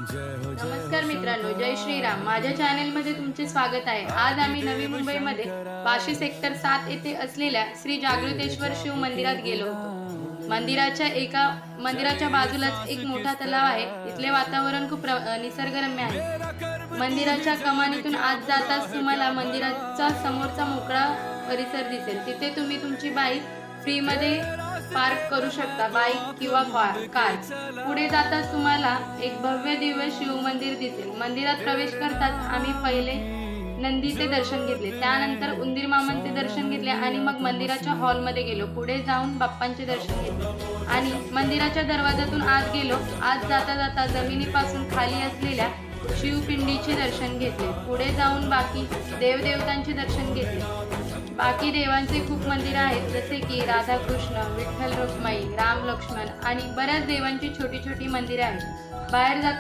नमस्कार मित्रांनो, जय श्रीराम. माझ्या चॅनेलमध्ये तुमचे स्वागत आहे. आज आम्ही नवी मुंबईमध्ये वाशी सेक्टर 7 येथे असलेल्या श्री जागृतेश्वर शिव मंदिरात गेलो होतो. मंदिराच्या बाजूलाच एक मोठा तलाव आहे. इथले वातावरण खूप निसर्गरम्य आहे. मंदिराच्या कमानीतून आत जाताच तुम्हाला मंदिराचा समोरचा मोकळा परिसर दिसेल. तिथे तुम्ही तुमची बाईक फ्रीमध्ये पार्क करू शकता, बाईक किंवा कार. पुढे जाताच तुम्हाला एक भव्य दिव्य शिव मंदिर दिसेल. मंदिरात प्रवेश करताच आम्ही पहिले नंदीचे दर्शन घेतले, त्यानंतर उंदीर मामांचे दर्शन घेतले आणि मग मंदिराच्या हॉलमध्ये गेलो. पुढे जाऊन बाप्पांचे दर्शन घेतले आणि मंदिराच्या दरवाजातून आत गेलो. आत जाता जाता जमिनीपासून खाली असलेल्या शिवपिंडीचे दर्शन घेतले. पुढे जाऊन बाकी देवदेवतांचे दर्शन घेतले. बाकी देवांचे खूप मंदिर आहेत, जसे की राधाकृष्ण, विठ्ठल रुक्माई, राम लक्ष्मण आणि बऱ्याच देवांची छोटी छोटी मंदिरे आहेत. बाहेर जाता